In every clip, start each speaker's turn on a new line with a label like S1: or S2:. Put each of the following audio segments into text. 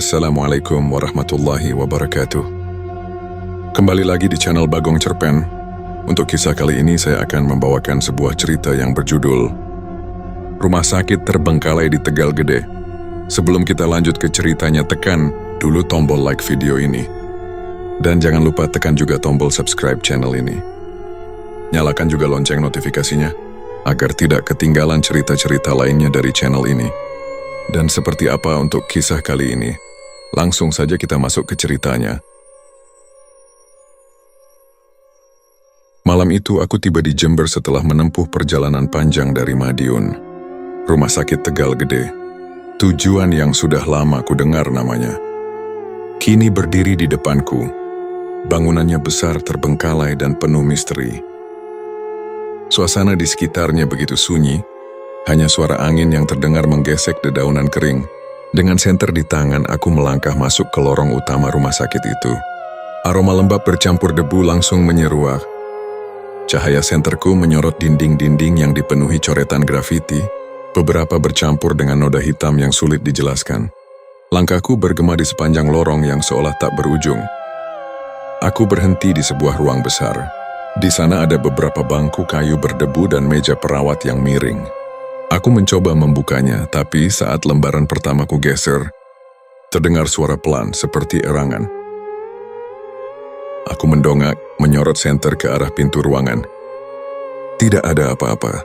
S1: Assalamualaikum warahmatullahi wabarakatuh. Kembali lagi di channel Bagong Cerpen. Untuk kisah kali ini saya akan membawakan sebuah cerita yang berjudul Rumah Sakit Terbengkalai di Tegal Gede. Sebelum kita lanjut ke ceritanya, tekan dulu tombol like video ini. Dan jangan lupa tekan juga tombol subscribe channel ini. Nyalakan juga lonceng notifikasinya, agar tidak ketinggalan cerita-cerita lainnya dari channel ini. Dan seperti apa untuk kisah kali ini? Langsung saja kita masuk ke ceritanya. Malam itu aku tiba di Jember setelah menempuh perjalanan panjang dari Madiun, Rumah Sakit Tegal Gede. Tujuan yang sudah lama ku dengar namanya. Kini berdiri di depanku. Bangunannya besar, terbengkalai, dan penuh misteri. Suasana di sekitarnya begitu sunyi. Hanya suara angin yang terdengar menggesek dedaunan kering. Dengan senter di tangan, aku melangkah masuk ke lorong utama rumah sakit itu. Aroma lembab bercampur debu langsung menyeruak. Cahaya senterku menyorot dinding-dinding yang dipenuhi coretan grafiti, beberapa bercampur dengan noda hitam yang sulit dijelaskan. Langkahku bergema di sepanjang lorong yang seolah tak berujung. Aku berhenti di sebuah ruang besar. Di sana ada beberapa bangku kayu berdebu dan meja perawat yang miring. Aku mencoba membukanya, tapi saat lembaran pertamaku geser, terdengar suara pelan seperti erangan. Aku mendongak, menyorot senter ke arah pintu ruangan. Tidak ada apa-apa.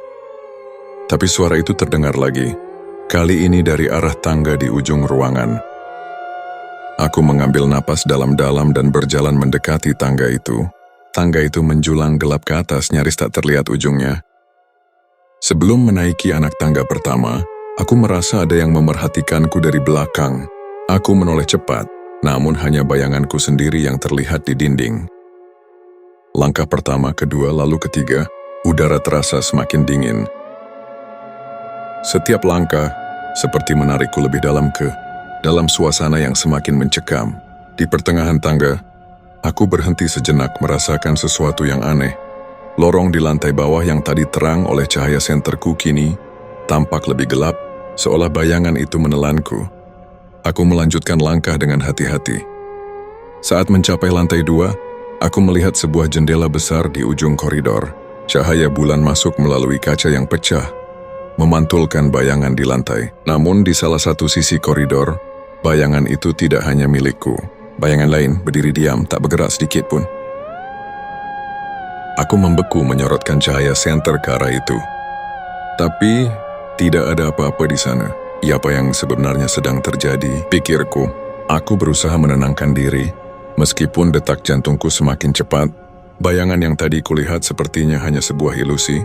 S1: Tapi suara itu terdengar lagi, kali ini dari arah tangga di ujung ruangan. Aku mengambil napas dalam-dalam dan berjalan mendekati tangga itu. Tangga itu menjulang gelap ke atas, nyaris tak terlihat ujungnya. Sebelum menaiki anak tangga pertama, aku merasa ada yang memerhatikanku dari belakang. Aku menoleh cepat, namun hanya bayanganku sendiri yang terlihat di dinding. Langkah pertama, kedua, lalu ketiga, udara terasa semakin dingin. Setiap langkah seperti menarikku lebih dalam dalam suasana yang semakin mencekam. Di pertengahan tangga, aku berhenti sejenak merasakan sesuatu yang aneh. Lorong di lantai bawah yang tadi terang oleh cahaya senterku kini tampak lebih gelap, seolah bayangan itu menelanku. Aku melanjutkan langkah dengan hati-hati. Saat mencapai lantai 2, aku melihat sebuah jendela besar di ujung koridor. Cahaya bulan masuk melalui kaca yang pecah, memantulkan bayangan di lantai. Namun di salah satu sisi koridor, bayangan itu tidak hanya milikku. Bayangan lain berdiri diam, tak bergerak sedikit pun. Aku membeku menyorotkan cahaya senter ke arah itu. Tapi, tidak ada apa-apa di sana. Apa yang sebenarnya sedang terjadi, pikirku. Aku berusaha menenangkan diri. Meskipun detak jantungku semakin cepat, bayangan yang tadi kulihat sepertinya hanya sebuah ilusi.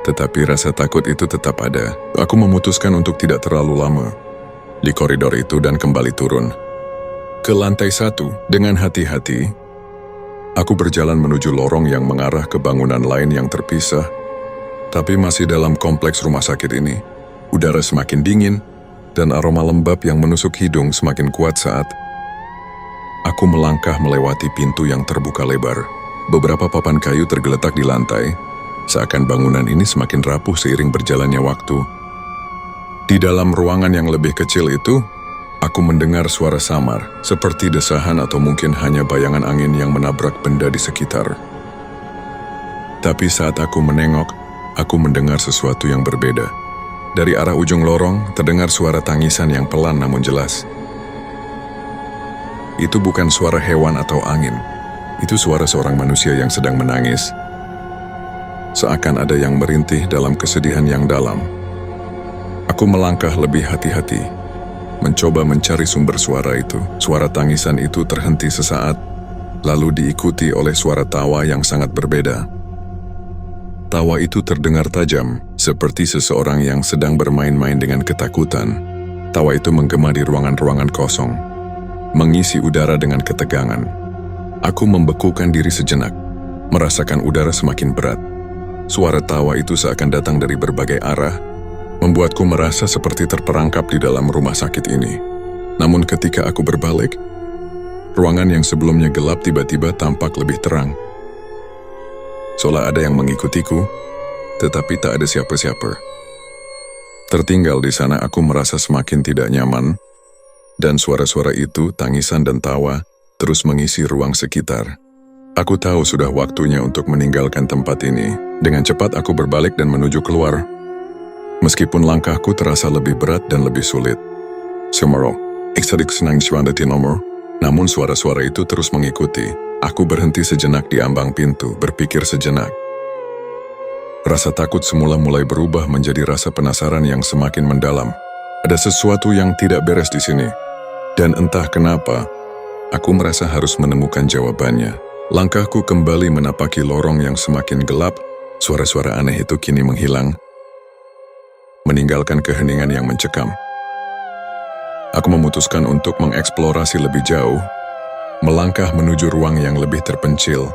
S1: Tetapi rasa takut itu tetap ada. Aku memutuskan untuk tidak terlalu lama di koridor itu dan kembali turun. Ke lantai 1, dengan hati-hati, aku berjalan menuju lorong yang mengarah ke bangunan lain yang terpisah. Tapi masih dalam kompleks rumah sakit ini, udara semakin dingin dan aroma lembab yang menusuk hidung semakin kuat saat aku melangkah melewati pintu yang terbuka lebar. Beberapa papan kayu tergeletak di lantai, seakan bangunan ini semakin rapuh seiring berjalannya waktu. Di dalam ruangan yang lebih kecil itu, aku mendengar suara samar, seperti desahan atau mungkin hanya bayangan angin yang menabrak benda di sekitar. Tapi saat aku menengok, aku mendengar sesuatu yang berbeda. Dari arah ujung lorong, terdengar suara tangisan yang pelan namun jelas. Itu bukan suara hewan atau angin. Itu suara seorang manusia yang sedang menangis. Seakan ada yang merintih dalam kesedihan yang dalam. Aku melangkah lebih hati-hati, mencoba mencari sumber suara itu. Suara tangisan itu terhenti sesaat, lalu diikuti oleh suara tawa yang sangat berbeda. Tawa itu terdengar tajam, seperti seseorang yang sedang bermain-main dengan ketakutan. Tawa itu menggema di ruangan-ruangan kosong, mengisi udara dengan ketegangan. Aku membekukan diri sejenak, merasakan udara semakin berat. Suara tawa itu seakan datang dari berbagai arah, membuatku merasa seperti terperangkap di dalam rumah sakit ini. Namun ketika aku berbalik, ruangan yang sebelumnya gelap tiba-tiba tampak lebih terang. Seolah ada yang mengikutiku, tetapi tak ada siapa-siapa. Tertinggal di sana, aku merasa semakin tidak nyaman. Dan suara-suara itu, tangisan dan tawa, terus mengisi ruang sekitar. Aku tahu sudah waktunya untuk meninggalkan tempat ini. Dengan cepat aku berbalik dan menuju keluar. Meskipun langkahku terasa lebih berat dan lebih sulit. Semaro, iksadik senang di nomor. Namun suara-suara itu terus mengikuti. Aku berhenti sejenak di ambang pintu, berpikir sejenak. Rasa takut semula mulai berubah menjadi rasa penasaran yang semakin mendalam. Ada sesuatu yang tidak beres di sini. Dan entah kenapa, aku merasa harus menemukan jawabannya. Langkahku kembali menapaki lorong yang semakin gelap. Suara-suara aneh itu kini menghilang, meninggalkan keheningan yang mencekam. Aku memutuskan untuk mengeksplorasi lebih jauh, melangkah menuju ruang yang lebih terpencil,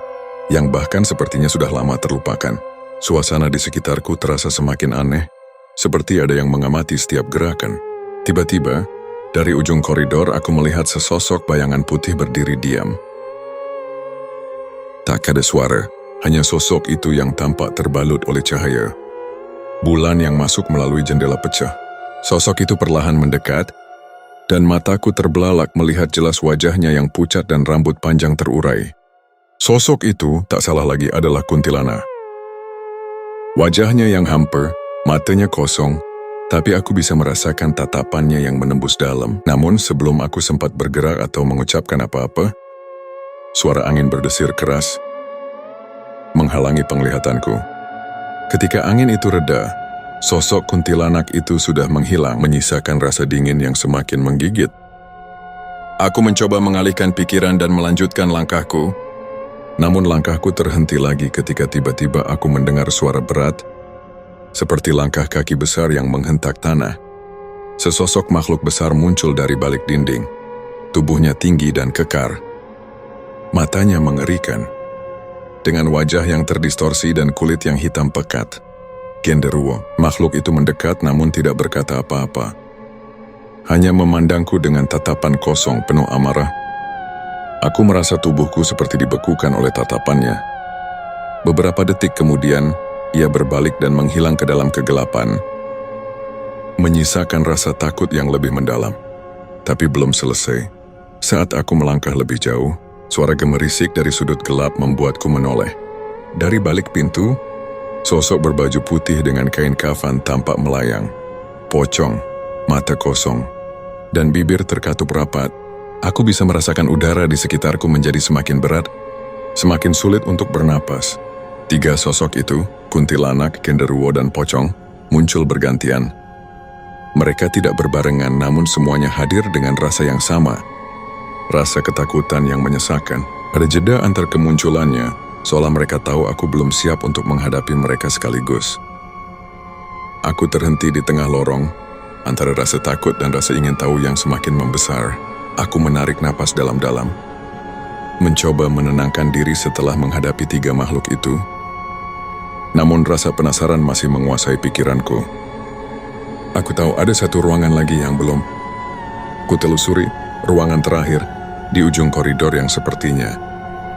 S1: yang bahkan sepertinya sudah lama terlupakan. Suasana di sekitarku terasa semakin aneh, seperti ada yang mengamati setiap gerakan. Tiba-tiba, dari ujung koridor aku melihat sesosok bayangan putih berdiri diam. Tak ada suara, hanya sosok itu yang tampak terbalut oleh cahaya. Bulan yang masuk melalui jendela pecah. Sosok itu perlahan mendekat, dan mataku terbelalak melihat jelas wajahnya yang pucat dan rambut panjang terurai. Sosok itu tak salah lagi adalah kuntilanak. Wajahnya yang hamper, matanya kosong, tapi aku bisa merasakan tatapannya yang menembus dalam. Namun sebelum aku sempat bergerak atau mengucapkan apa-apa, suara angin berdesir keras menghalangi penglihatanku. Ketika angin itu reda, sosok kuntilanak itu sudah menghilang, menyisakan rasa dingin yang semakin menggigit. Aku mencoba mengalihkan pikiran dan melanjutkan langkahku, namun langkahku terhenti lagi ketika tiba-tiba aku mendengar suara berat, seperti langkah kaki besar yang menghentak tanah. Sesosok makhluk besar muncul dari balik dinding. Tubuhnya tinggi dan kekar. Matanya mengerikan, dengan wajah yang terdistorsi dan kulit yang hitam pekat. Genderuwo, makhluk itu mendekat namun tidak berkata apa-apa. Hanya memandangku dengan tatapan kosong penuh amarah. Aku merasa tubuhku seperti dibekukan oleh tatapannya. Beberapa detik kemudian, ia berbalik dan menghilang ke dalam kegelapan, menyisakan rasa takut yang lebih mendalam. Tapi belum selesai. Saat aku melangkah lebih jauh, suara gemerisik dari sudut gelap membuatku menoleh. Dari balik pintu, sosok berbaju putih dengan kain kafan tampak melayang. Pocong, mata kosong, dan bibir terkatup rapat. Aku bisa merasakan udara di sekitarku menjadi semakin berat, semakin sulit untuk bernapas. Tiga sosok itu, kuntilanak, genderuwo, dan pocong, muncul bergantian. Mereka tidak berbarengan namun semuanya hadir dengan rasa yang sama. Rasa ketakutan yang menyesakan. Ada jeda antar kemunculannya, seolah mereka tahu aku belum siap untuk menghadapi mereka sekaligus. Aku terhenti di tengah lorong, antara rasa takut dan rasa ingin tahu yang semakin membesar. Aku menarik napas dalam-dalam, mencoba menenangkan diri setelah menghadapi tiga makhluk itu. Namun rasa penasaran masih menguasai pikiranku. Aku tahu ada satu ruangan lagi yang belum kutelusuri, ruangan terakhir, di ujung koridor yang sepertinya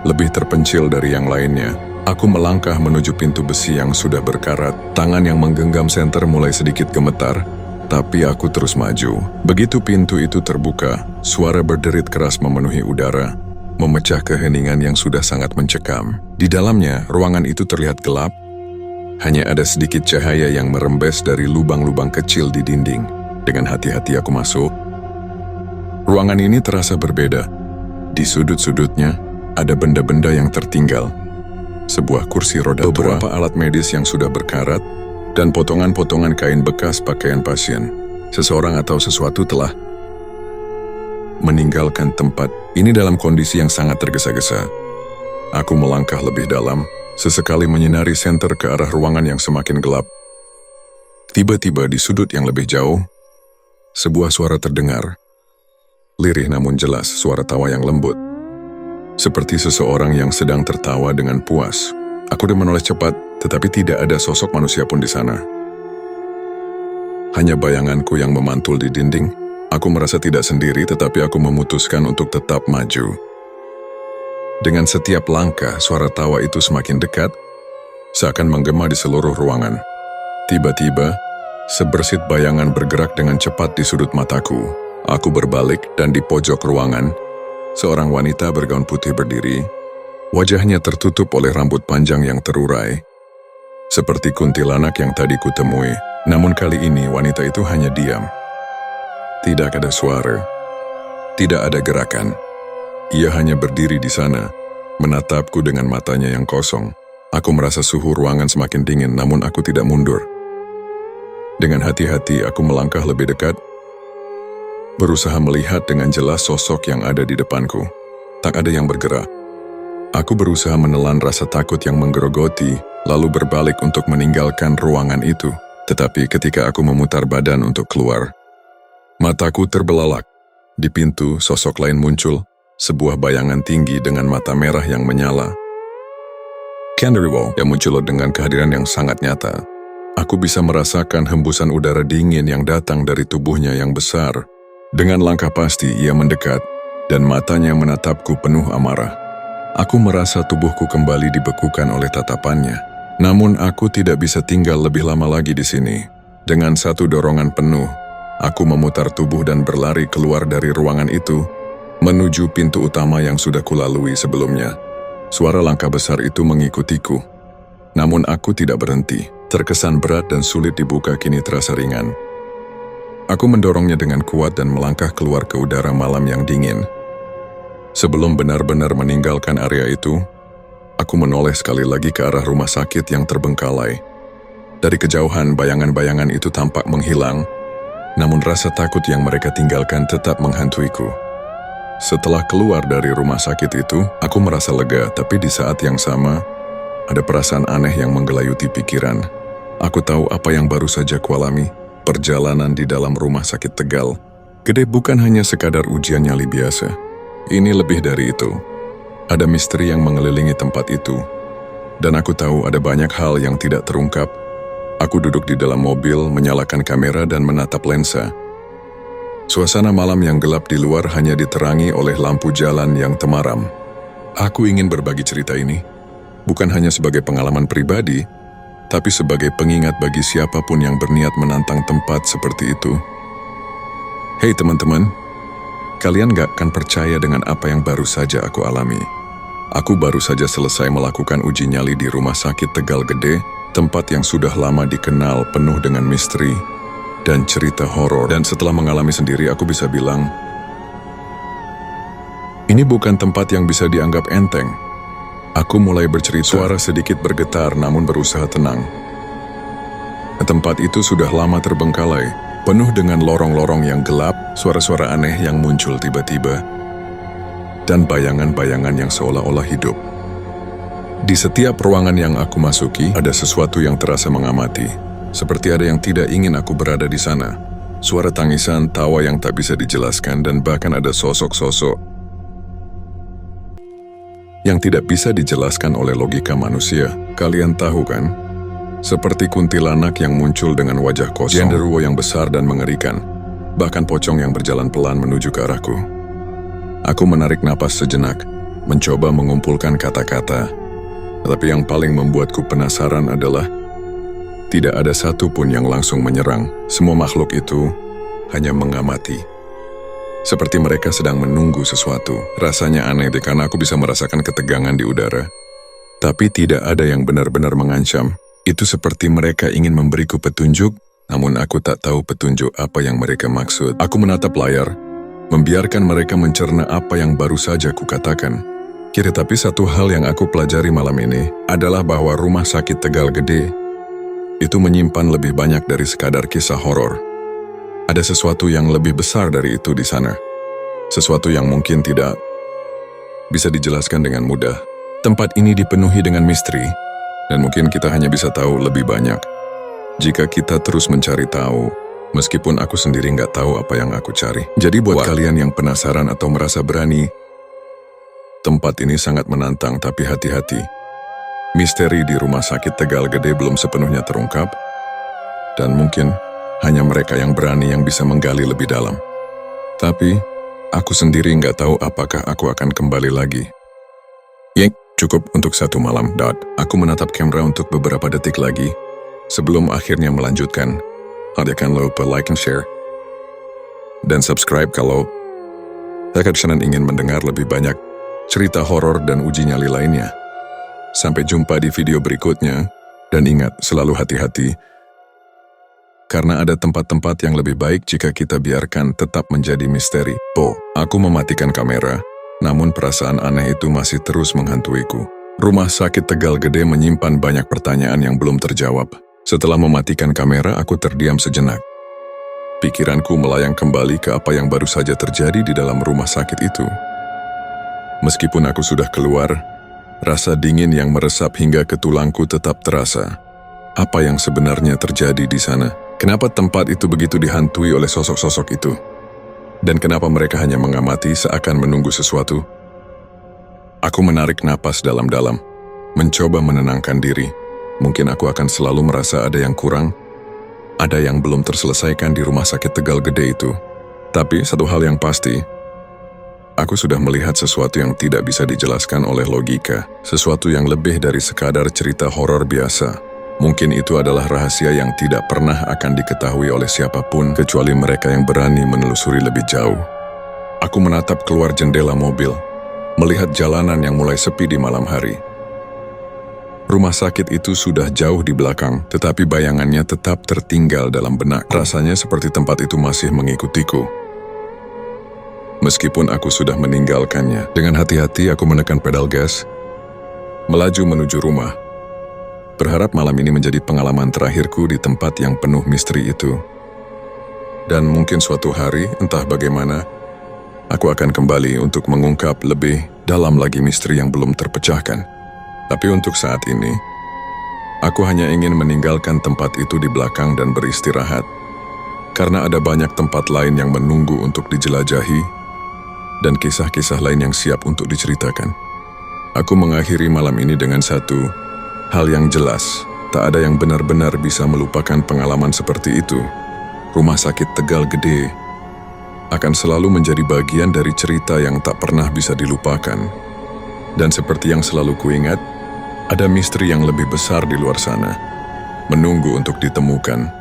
S1: lebih terpencil dari yang lainnya. Aku melangkah menuju pintu besi yang sudah berkarat. Tangan yang menggenggam senter mulai sedikit gemetar, tapi aku terus maju. Begitu pintu itu terbuka, suara berderit keras memenuhi udara, memecah keheningan yang sudah sangat mencekam. Di dalamnya, ruangan itu terlihat gelap. Hanya ada sedikit cahaya yang merembes dari lubang-lubang kecil di dinding. Dengan hati-hati aku masuk. Ruangan ini terasa berbeda. Di sudut-sudutnya, ada benda-benda yang tertinggal. Sebuah kursi roda tua, beberapa alat medis yang sudah berkarat, dan potongan-potongan kain bekas pakaian pasien. Seseorang atau sesuatu telah meninggalkan tempat ini dalam kondisi yang sangat tergesa-gesa. Aku melangkah lebih dalam, sesekali menyinari senter ke arah ruangan yang semakin gelap. Tiba-tiba di sudut yang lebih jauh, sebuah suara terdengar. Lirih namun jelas, suara tawa yang lembut. Seperti seseorang yang sedang tertawa dengan puas. Aku menoleh cepat, tetapi tidak ada sosok manusia pun di sana. Hanya bayanganku yang memantul di dinding. Aku merasa tidak sendiri, tetapi aku memutuskan untuk tetap maju. Dengan setiap langkah, suara tawa itu semakin dekat, seakan menggema di seluruh ruangan. Tiba-tiba, sebersit bayangan bergerak dengan cepat di sudut mataku. Aku berbalik dan di pojok ruangan, seorang wanita bergaun putih berdiri. Wajahnya tertutup oleh rambut panjang yang terurai. Seperti kuntilanak yang tadi kutemui, namun kali ini wanita itu hanya diam. Tidak ada suara, tidak ada gerakan. Ia hanya berdiri di sana, menatapku dengan matanya yang kosong. Aku merasa suhu ruangan semakin dingin, namun aku tidak mundur. Dengan hati-hati aku melangkah lebih dekat, berusaha melihat dengan jelas sosok yang ada di depanku. Tak ada yang bergerak. Aku berusaha menelan rasa takut yang menggerogoti, lalu berbalik untuk meninggalkan ruangan itu. Tetapi ketika aku memutar badan untuk keluar, mataku terbelalak. Di pintu, sosok lain muncul, sebuah bayangan tinggi dengan mata merah yang menyala. Canderwall yang muncul dengan kehadiran yang sangat nyata. Aku bisa merasakan hembusan udara dingin yang datang dari tubuhnya yang besar. Dengan langkah pasti ia mendekat, dan matanya menatapku penuh amarah. Aku merasa tubuhku kembali dibekukan oleh tatapannya. Namun aku tidak bisa tinggal lebih lama lagi di sini. Dengan satu dorongan penuh, aku memutar tubuh dan berlari keluar dari ruangan itu, menuju pintu utama yang sudah kulalui sebelumnya. Suara langkah besar itu mengikutiku. Namun aku tidak berhenti. Terkesan berat dan sulit dibuka kini terasa ringan. Aku mendorongnya dengan kuat dan melangkah keluar ke udara malam yang dingin. Sebelum benar-benar meninggalkan area itu, aku menoleh sekali lagi ke arah rumah sakit yang terbengkalai. Dari kejauhan, bayangan-bayangan itu tampak menghilang, namun rasa takut yang mereka tinggalkan tetap menghantuiku. Setelah keluar dari rumah sakit itu, aku merasa lega, tapi di saat yang sama, ada perasaan aneh yang menggelayuti pikiran. Aku tahu apa yang baru saja kualami, perjalanan di dalam rumah sakit Tegal Gede bukan hanya sekadar ujian nyali biasa. Ini lebih dari itu. Ada misteri yang mengelilingi tempat itu. Dan aku tahu ada banyak hal yang tidak terungkap. Aku duduk di dalam mobil, menyalakan kamera dan menatap lensa. Suasana malam yang gelap di luar hanya diterangi oleh lampu jalan yang temaram. Aku ingin berbagi cerita ini, bukan hanya sebagai pengalaman pribadi, tapi sebagai pengingat bagi siapapun yang berniat menantang tempat seperti itu. Hei teman-teman, kalian gak akan percaya dengan apa yang baru saja aku alami. Aku baru saja selesai melakukan uji nyali di rumah sakit Tegal Gede, tempat yang sudah lama dikenal penuh dengan misteri dan cerita horor. Dan setelah mengalami sendiri, aku bisa bilang, ini bukan tempat yang bisa dianggap enteng. Aku mulai bercerita, suara sedikit bergetar namun berusaha tenang. Tempat itu sudah lama terbengkalai, penuh dengan lorong-lorong yang gelap, suara-suara aneh yang muncul tiba-tiba, dan bayangan-bayangan yang seolah-olah hidup. Di setiap ruangan yang aku masuki, ada sesuatu yang terasa mengamati, seperti ada yang tidak ingin aku berada di sana. Suara tangisan, tawa yang tak bisa dijelaskan, dan bahkan ada sosok-sosok yang tidak bisa dijelaskan oleh logika manusia. Kalian tahu kan? Seperti kuntilanak yang muncul dengan wajah kosong, genderuwo yang besar dan mengerikan, bahkan pocong yang berjalan pelan menuju ke arahku. Aku menarik napas sejenak, mencoba mengumpulkan kata-kata, tapi yang paling membuatku penasaran adalah tidak ada satupun yang langsung menyerang. Semua makhluk itu hanya mengamati. Seperti mereka sedang menunggu sesuatu. Rasanya aneh karena aku bisa merasakan ketegangan di udara. Tapi tidak ada yang benar-benar mengancam. Itu seperti mereka ingin memberiku petunjuk, namun aku tak tahu petunjuk apa yang mereka maksud. Aku menatap layar, membiarkan mereka mencerna apa yang baru saja kukatakan. Tapi satu hal yang aku pelajari malam ini adalah bahwa rumah sakit Tegal Gede itu menyimpan lebih banyak dari sekadar kisah horor. Ada sesuatu yang lebih besar dari itu di sana. Sesuatu yang mungkin tidak bisa dijelaskan dengan mudah. Tempat ini dipenuhi dengan misteri, dan mungkin kita hanya bisa tahu lebih banyak jika kita terus mencari tahu, meskipun aku sendiri nggak tahu apa yang aku cari. Jadi buat kalian yang penasaran atau merasa berani, tempat ini sangat menantang, tapi hati-hati. Misteri di rumah sakit Tegal Gede belum sepenuhnya terungkap, dan mungkin hanya mereka yang berani yang bisa menggali lebih dalam. Tapi, aku sendiri nggak tahu apakah aku akan kembali lagi. Cukup untuk satu malam. Aku menatap kamera untuk beberapa detik lagi, sebelum akhirnya melanjutkan. Jangan lupa like and share. dan subscribe kalau Kakak ingin mendengar lebih banyak cerita horor dan uji nyali lainnya. Sampai jumpa di video berikutnya, dan ingat, selalu hati-hati, karena ada tempat-tempat yang lebih baik jika kita biarkan tetap menjadi misteri. Aku mematikan kamera, namun perasaan aneh itu masih terus menghantuiku. Rumah sakit Tegal Gede menyimpan banyak pertanyaan yang belum terjawab. Setelah mematikan kamera, aku terdiam sejenak. Pikiranku melayang kembali ke apa yang baru saja terjadi di dalam rumah sakit itu. Meskipun aku sudah keluar, rasa dingin yang meresap hingga ke tulangku tetap terasa. Apa yang sebenarnya terjadi di sana? Kenapa tempat itu begitu dihantui oleh sosok-sosok itu? Dan kenapa mereka hanya mengamati seakan menunggu sesuatu? Aku menarik napas dalam-dalam, mencoba menenangkan diri. Mungkin aku akan selalu merasa ada yang kurang, ada yang belum terselesaikan di rumah sakit Tegal Gede itu. Tapi satu hal yang pasti, aku sudah melihat sesuatu yang tidak bisa dijelaskan oleh logika, sesuatu yang lebih dari sekadar cerita horor biasa. Mungkin itu adalah rahasia yang tidak pernah akan diketahui oleh siapapun kecuali mereka yang berani menelusuri lebih jauh. Aku menatap keluar jendela mobil, melihat jalanan yang mulai sepi di malam hari. Rumah sakit itu sudah jauh di belakang, tetapi bayangannya tetap tertinggal dalam benak. Rasanya seperti tempat itu masih mengikutiku. Meskipun aku sudah meninggalkannya, dengan hati-hati aku menekan pedal gas, melaju menuju rumah. Berharap malam ini menjadi pengalaman terakhirku di tempat yang penuh misteri itu. Dan mungkin suatu hari, entah bagaimana, aku akan kembali untuk mengungkap lebih dalam lagi misteri yang belum terpecahkan. Tapi untuk saat ini, aku hanya ingin meninggalkan tempat itu di belakang dan beristirahat. Karena ada banyak tempat lain yang menunggu untuk dijelajahi, dan kisah-kisah lain yang siap untuk diceritakan. Aku mengakhiri malam ini dengan satu hal yang jelas, tak ada yang benar-benar bisa melupakan pengalaman seperti itu. Rumah sakit Tegal Gede akan selalu menjadi bagian dari cerita yang tak pernah bisa dilupakan. Dan seperti yang selalu kuingat, ada misteri yang lebih besar di luar sana, menunggu untuk ditemukan.